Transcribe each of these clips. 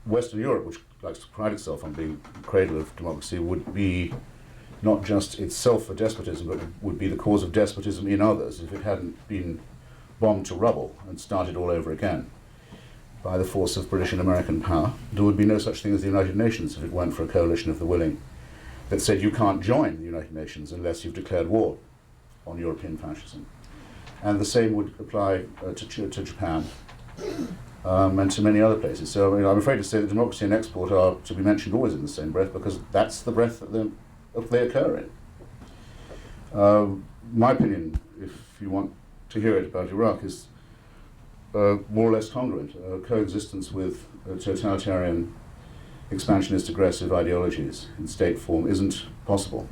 Western Europe, which likes to pride itself on being the cradle of democracy, would be not just itself a despotism, but would be the cause of despotism in others if it hadn't been bombed to rubble and started all over again by the force of British and American power. There would be no such thing as the United Nations if it weren't for a coalition of the willing that said you can't join the United Nations unless you've declared war on European fascism. And the same would apply to Japan and to many other places. So I'm afraid to say that democracy and export are to be mentioned always in the same breath, because that's the breath that they occur in. My opinion, if you want to hear it about Iraq, is more or less congruent. Coexistence with totalitarian, expansionist, aggressive ideologies in state form isn't possible,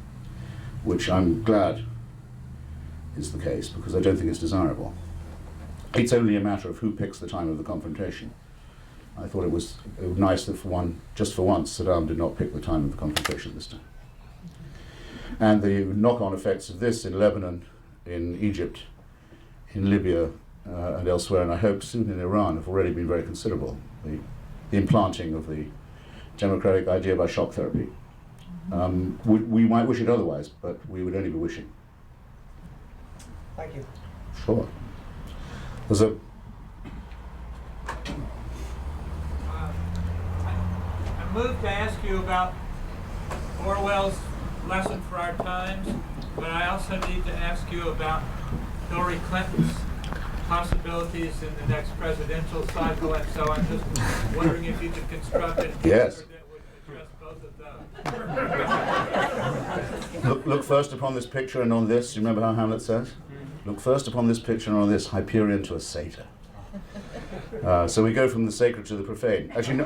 which I'm glad is the case, because I don't think it's desirable. It's only a matter of who picks the time of the confrontation. I thought it was nice that just for once, Saddam did not pick the time of the confrontation this time. And the knock-on effects of this in Lebanon, in Egypt, in Libya, and elsewhere, and I hope soon in Iran, have already been very considerable. The implanting of the democratic idea by shock therapy. We might wish it otherwise, but we would only be wishing. Thank you. Sure. There's a... I'm moved to ask you about Orwell's Lesson for Our Times, but I also need to ask you about Hillary Clinton's possibilities in the next presidential cycle, and so I'm just wondering if you could construct an answer that would address both of those. Look first upon this picture and on this. You remember how Hamlet says? Look first upon this picture and on this, Hyperion to a satyr. So we go from the sacred to the profane. Actually,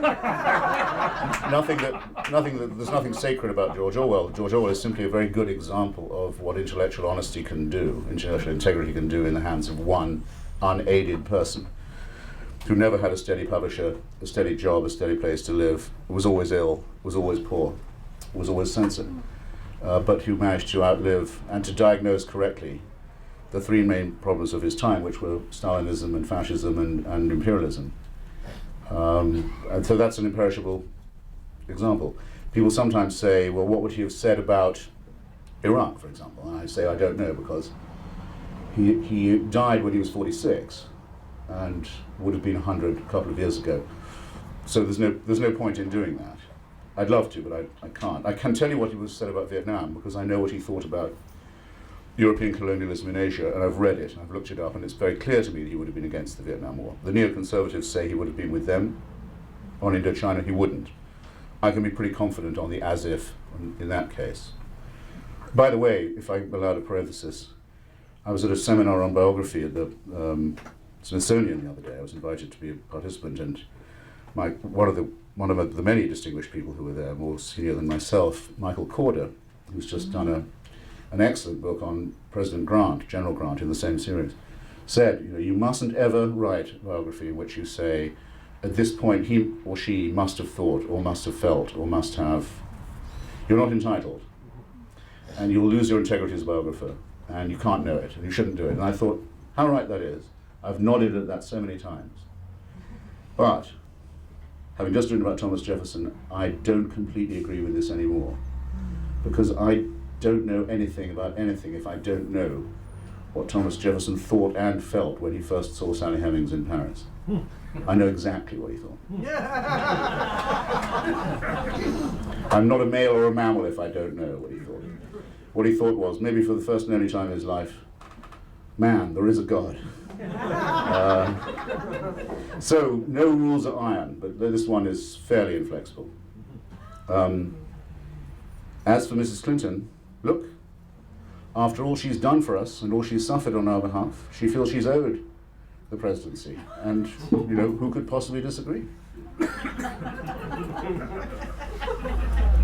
there's nothing sacred about George Orwell. George Orwell is simply a very good example of what intellectual honesty can do, intellectual integrity can do in the hands of one unaided person who never had a steady publisher, a steady job, a steady place to live, was always ill, was always poor, was always censored, but who managed to outlive and to diagnose correctly the three main problems of his time, which were Stalinism and fascism and imperialism. And so that's an imperishable example. People sometimes say, well, what would he have said about Iraq, for example? And I say, I don't know, because he died when he was 46 and would have been 100 a couple of years ago. So there's no point in doing that. I'd love to, but I can't. I can tell you what he was said about Vietnam, because I know what he thought about European colonialism in Asia, and I've read it, I've looked it up, and it's very clear to me that he would have been against the Vietnam War. The neoconservatives say he would have been with them. On Indochina, he wouldn't. I can be pretty confident on the as-if in that case. By the way, if I'm allowed a parenthesis, I was at a seminar on biography at the Smithsonian the other day. I was invited to be a participant, and one of the many distinguished people who were there, more senior than myself, Michael Corder, who's just done an excellent book on President Grant, General Grant, in the same series, said, you mustn't ever write a biography in which you say, at this point he or she must have thought, or must have felt, or must have. You're not entitled. And you'll lose your integrity as a biographer, and you can't know it, and you shouldn't do it. And I thought, how right that is. I've nodded at that so many times. But, having just written about Thomas Jefferson, I don't completely agree with this anymore. Because I don't know anything about anything if I don't know what Thomas Jefferson thought and felt when he first saw Sally Hemings in Paris. I know exactly what he thought. I'm not a male or a mammal if I don't know what he thought. What he thought was, maybe for the first and only time in his life, man, there is a God. So no rules are iron, but this one is fairly inflexible. As for Mrs. Clinton, look, after all she's done for us and all she's suffered on our behalf, she feels she's owed the presidency. And, who could possibly disagree?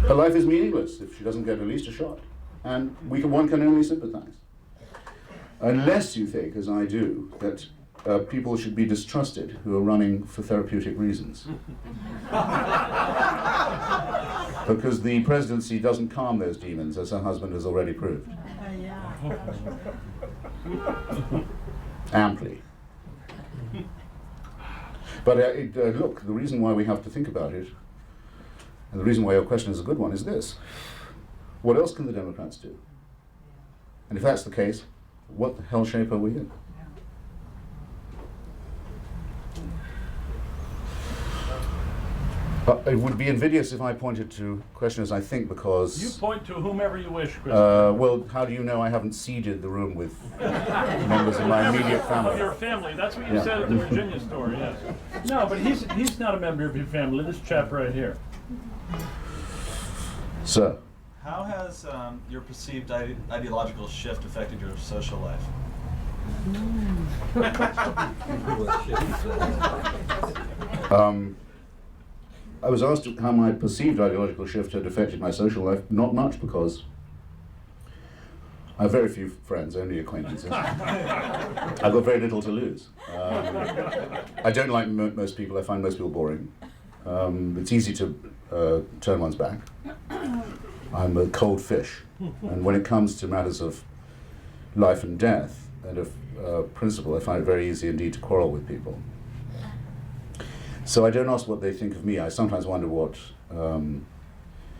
Her life is meaningless if she doesn't get at least a shot. And one can only sympathize. Unless you think, as I do, that people should be distrusted who are running for therapeutic reasons. Because the presidency doesn't calm those demons, as her husband has already proved. Amply. But look, the reason why we have to think about it, and the reason why your question is a good one, is this. What else can the Democrats do? And if that's the case, what the hell shape are we in? It would be invidious if I pointed to questioners, I think, because... You point to whomever you wish, Chris. well, how do you know I haven't seeded the room with members of my immediate family? Of your family. That's what you said at the Virginia store, yes. No, but he's not a member of your family. This chap right here. Sir? How has your perceived ideological shift affected your social life? I was asked how my perceived ideological shift had affected my social life. Not much, because I have very few friends, only acquaintances. I've got very little to lose. I don't like most people. I find most people boring. It's easy to turn one's back. I'm a cold fish. And when it comes to matters of life and death and of principle, I find it very easy indeed to quarrel with people. So I don't ask what they think of me. I sometimes wonder what,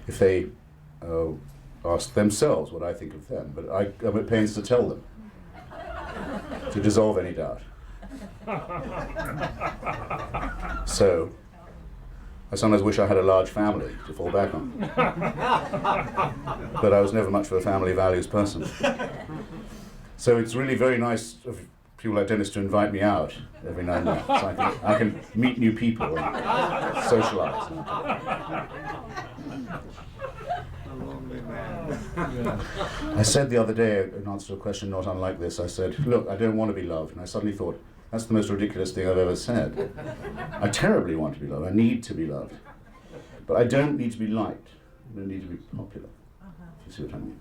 if they ask themselves what I think of them, but I'm at pains to tell them, to dissolve any doubt. So I sometimes wish I had a large family to fall back on. But I was never much of a family values person. So it's really very nice of people like Dennis to invite me out every now and then, so I can meet new people and socialize. I said the other day, in answer to a question not unlike this, I said, look, I don't want to be loved. And I suddenly thought, that's the most ridiculous thing I've ever said. I terribly want to be loved. I need to be loved. But I don't need to be liked. I don't need to be popular. If you see what I mean.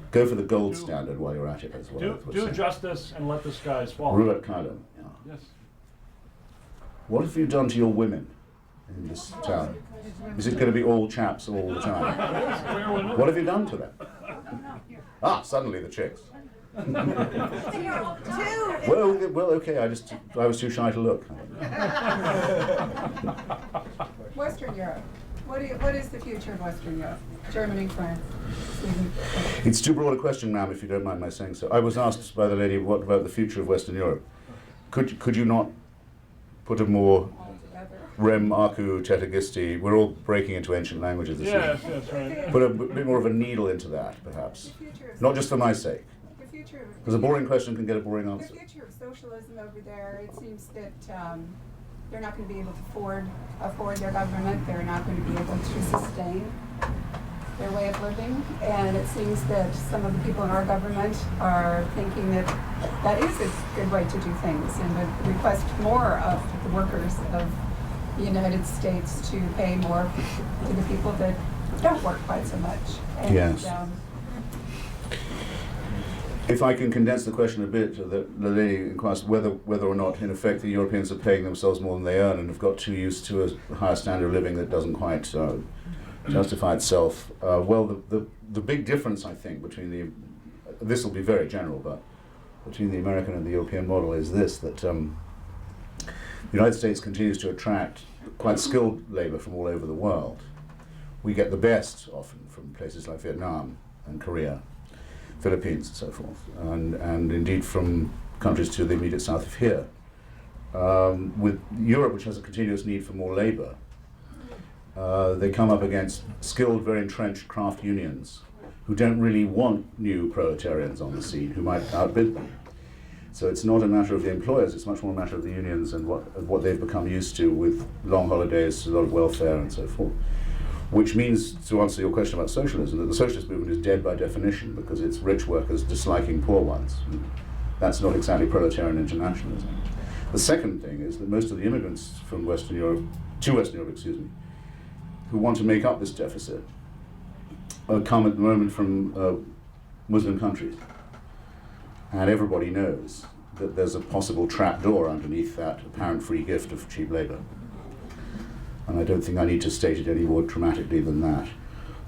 Go for the gold standard while you're at it as well. Do justice and let the skies fall. Ruat Kalam. Yeah. Yes. What have you done to your women in this town? Is it going to be all chaps all the time? What have you done to them? Ah, suddenly the chicks. Well, okay. I was too shy to look. Western Europe. What is the future of Western Europe? Germany, France, Sweden? It's too broad a question, ma'am, if you don't mind my saying so. I was asked by the lady, what about the future of Western Europe? Could you not put a more rem aku tetagisti, we're all breaking into ancient languages this Yes, year. that's right. Put a bit more of a needle into that, perhaps. Not just for my sake. Because a boring question can get a boring answer. The future of socialism over there, it seems that they're not going to be able to afford their government. They're not going to be able to sustain their way of living. And it seems that some of the people in our government are thinking that that is a good way to do things, and would request more of the workers of the United States to pay more to the people that don't work quite so much. And, yes. If I can condense the question a bit, the lady inquires whether or not, in effect, the Europeans are paying themselves more than they earn and have got too used to a higher standard of living that doesn't quite justify itself. Well, the big difference, I think, between this will be very general, but between the American and the European model is this, that the United States continues to attract quite skilled labor from all over the world. We get the best, often, from places like Vietnam and Korea, Philippines and so forth, and indeed from countries to the immediate south of here. With Europe, which has a continuous need for more labor, they come up against skilled, very entrenched craft unions who don't really want new proletarians on the scene who might outbid them. So it's not a matter of the employers, it's much more a matter of the unions and what they've become used to with long holidays, a lot of welfare and so forth. Which means, to answer your question about socialism, that the socialist movement is dead by definition because it's rich workers disliking poor ones. That's not exactly proletarian internationalism. The second thing is that most of the immigrants from Western Europe, who want to make up this deficit, come at the moment from Muslim countries. And everybody knows that there's a possible trapdoor underneath that apparent free gift of cheap labor. And I don't think I need to state it any more dramatically than that.